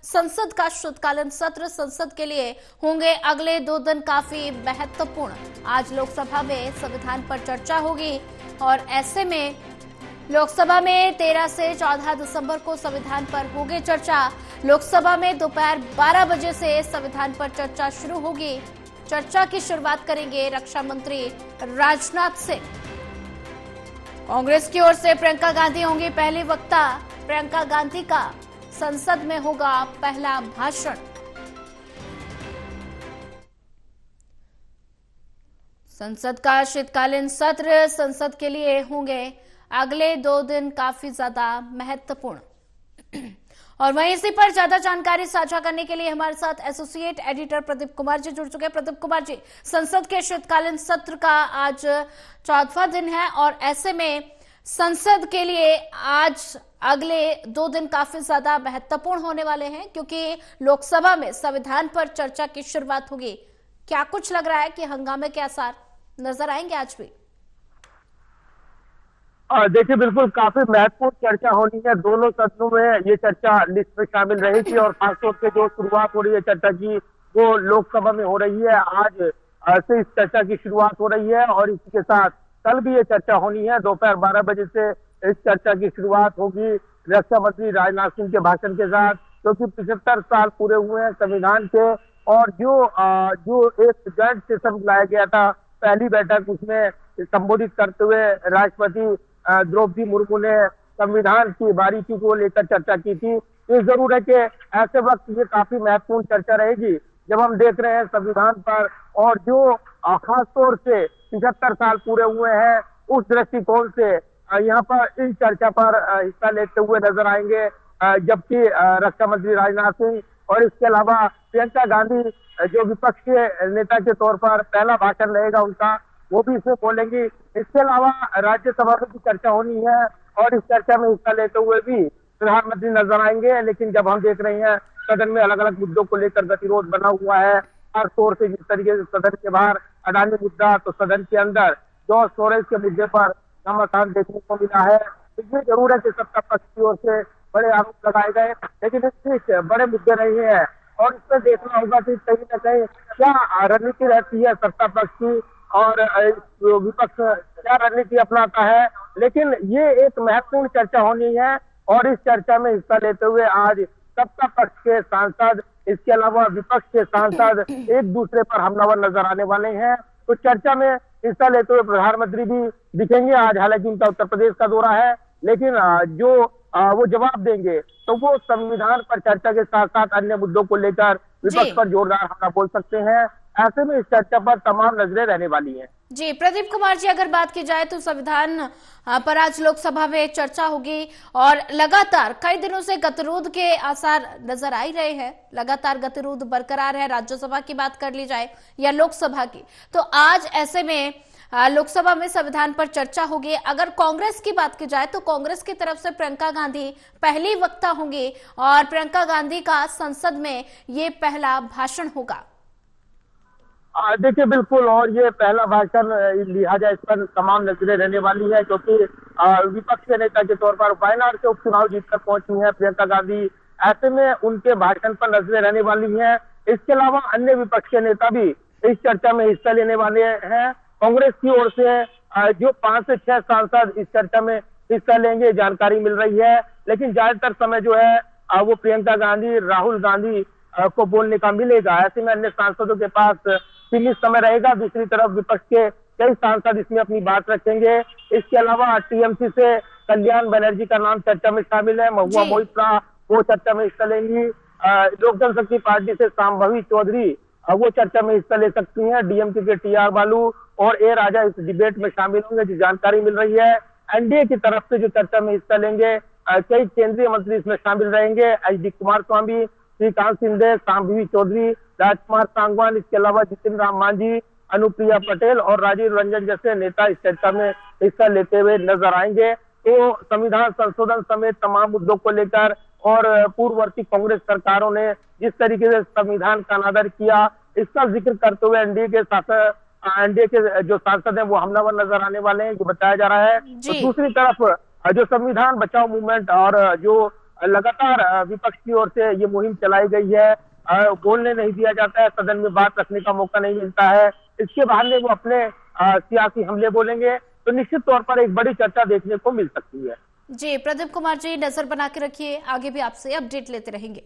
संसद का शीतकालीन सत्र संसद के लिए होंगे अगले 2 दिन काफी महत्वपूर्ण। आज लोकसभा में संविधान पर चर्चा होगी और ऐसे में लोकसभा में 13 से 14 दिसंबर को संविधान पर होगी चर्चा। लोकसभा में दोपहर 12 बजे से संविधान पर चर्चा शुरू होगी। चर्चा की शुरुआत करेंगे रक्षा मंत्री राजनाथ सिंह। कांग्रेस की ओर से प्रियंका गांधी होंगी पहली वक्ता। प्रियंका गांधी का संसद में होगा पहला भाषण। संसद का शीतकालीन सत्र संसद के लिए होंगे अगले 2 दिन काफी ज्यादा महत्वपूर्ण। और वहीं इसी पर ज्यादा जानकारी साझा करने के लिए हमारे साथ एसोसिएट एडिटर प्रदीप कुमार जी जुड़ चुके हैं। प्रदीप कुमार जी, संसद के शीतकालीन सत्र का आज 14वां दिन है और ऐसे में संसद के लिए आज अगले 2 दिन काफी ज्यादा महत्वपूर्ण होने वाले हैं, क्योंकि लोकसभा में संविधान पर चर्चा की शुरुआत होगी। क्या कुछ लग रहा है कि हंगामे के आसार नजर आएंगे आज भी? देखिए, बिल्कुल काफी महत्वपूर्ण चर्चा होनी है। दोनों सदनों में ये चर्चा लिस्ट में शामिल रहेगी और खासतौर से जो शुरुआत हो रही है चर्चा की वो लोकसभा में हो रही है। आज से इस चर्चा की शुरुआत हो रही है और इसी के साथ कल भी ये चर्चा होनी है। दोपहर 12 बजे से इस चर्चा की शुरुआत होगी रक्षा मंत्री राजनाथ सिंह के भाषण के साथ, क्योंकि 75 साल पूरे हुए हैं संविधान के और जो एक जॉइंट सेशन बुलाया गया था, पहली बैठक, उसमें संबोधित करते हुए राष्ट्रपति द्रौपदी मुर्मू ने संविधान की बारीकी को लेकर चर्चा की थी। ये जरूर है कि ऐसे वक्त ये काफी महत्वपूर्ण चर्चा रहेगी जब हम देख रहे हैं संविधान पर और जो खास तौर से 75 साल पूरे हुए हैं उस दृष्टिकोण से यहाँ पर इस चर्चा पर हिस्सा लेते हुए नजर आएंगे। जबकि रक्षा मंत्री राजनाथ सिंह और इसके अलावा प्रियंका गांधी जो विपक्ष के नेता के तौर पर पहला भाषण रहेगा उनका, वो भी इसमें बोलेंगी। इसके अलावा राज्यसभा में भी चर्चा होनी है और इस चर्चा में हिस्सा लेते हुए भी प्रधानमंत्री नजर आएंगे। लेकिन जब हम देख रहे हैं सदन में अलग अलग मुद्दों को लेकर गतिरोध बना हुआ है, हर तौर से जिस तरीके से सदन के बाहर अडानी मुद्दा, तो सदन के अंदर जो स्टोरेज के मुद्दे पर घमासान देखने को मिला है। इसमें जरूर है कि सत्ता पक्ष की ओर से बड़े आरोप लगाए गए, लेकिन इस बड़े मुद्दे नहीं है और इसमें देखना होगा कि कहीं न कहीं क्या रणनीति रहती है सत्ता पक्ष की और विपक्ष क्या रणनीति अपनाता है। लेकिन ये एक महत्वपूर्ण चर्चा होनी है और इस चर्चा में हिस्सा लेते हुए आज सत्ता पक्ष के सांसद, इसके अलावा विपक्ष के सांसद एक दूसरे पर हमलावर नजर आने वाले हैं। तो चर्चा में हिस्सा लेते हुए प्रधानमंत्री भी दिखेंगे आज, हालांकि उनका उत्तर प्रदेश का दौरा है, लेकिन जो वो जवाब देंगे तो वो संविधान पर चर्चा के साथ साथ अन्य मुद्दों को लेकर विपक्ष पर जोरदार हमला बोल सकते हैं। ऐसे में इस चर्चा पर तमाम नजरें रहने वाली हैं। जी प्रदीप कुमार जी, अगर बात की जाए तो संविधान पर आज लोकसभा में चर्चा होगी और लगातार कई दिनों से गतिरोध के आसार नजर आ ही रहे हैं। लगातार गतिरोध बरकरार है, राज्यसभा की बात कर ली जाए या लोकसभा की, तो आज ऐसे में लोकसभा में संविधान पर चर्चा होगी। अगर कांग्रेस की बात की जाए तो कांग्रेस की तरफ से प्रियंका गांधी पहली वक्ता होंगी और प्रियंका गांधी का संसद में ये पहला भाषण होगा। देखिए, बिल्कुल, और ये पहला भाषण लिहाजा इस पर तमाम नजरें रहने वाली है, क्योंकि विपक्ष के नेता के तौर पर वायनाड से उपचुनाव जीतकर पहुंची हैं प्रियंका गांधी। ऐसे में उनके भाषण पर नजरें रहने वाली हैं। इसके अलावा अन्य विपक्ष के नेता भी इस चर्चा में हिस्सा लेने वाले हैं। कांग्रेस की ओर से जो 5 से 6 सांसद इस चर्चा में हिस्सा लेंगे जानकारी मिल रही है, लेकिन ज्यादातर समय जो है वो प्रियंका गांधी, राहुल गांधी को बोलने का मिलेगा। ऐसे में अन्य सांसदों के पास सीमित समय रहेगा। दूसरी तरफ विपक्ष के कई सांसद इसमें अपनी बात रखेंगे। इसके अलावा टीएमसी से कल्याण बनर्जी का नाम चर्चा में शामिल है, महुआ मोइत्रा वो चर्चा में हिस्सा लेंगी। लोक जनशक्ति पार्टी से संभावी चौधरी वो चर्चा में हिस्सा ले सकती हैं। डीएमके के टीआर बालू और ए राजा इस डिबेट में शामिल होंगे, जो जानकारी मिल रही है। एनडीए की तरफ से जो चर्चा में हिस्सा लेंगे कई केंद्रीय मंत्री इसमें शामिल रहेंगे। एचडी कुमारस्वामी, श्रीकांत शिंदे, सांभवी चौधरी, राजकुमार सांगवान, इसके अलावा जितिन राम मांझी, अनुप्रिया पटेल और राजीव रंजन जैसे नेता इस चर्चा में हिस्सा लेते हुए नजर आएंगे। तो संविधान संशोधन समेत तमाम मुद्दों को लेकर और पूर्ववर्ती कांग्रेस सरकारों ने जिस तरीके से संविधान का अनादर किया, इसका जिक्र करते हुए एनडीए के जो सांसद हैं वो हमलावर नजर आने वाले हैं, जो बताया जा रहा है। तो दूसरी तरफ जो संविधान बचाओ मूवमेंट और जो लगातार विपक्ष की ओर से ये मुहिम चलाई गई है। बोलने नहीं दिया जाता है, सदन में बात रखने का मौका नहीं मिलता है। इसके बहाने वो अपने सियासी हमले बोलेंगे तो निश्चित तौर पर एक बड़ी चर्चा देखने को मिल सकती है। जी प्रदीप कुमार जी, नजर बना के रखिए, आगे भी आपसे अपडेट लेते रहेंगे।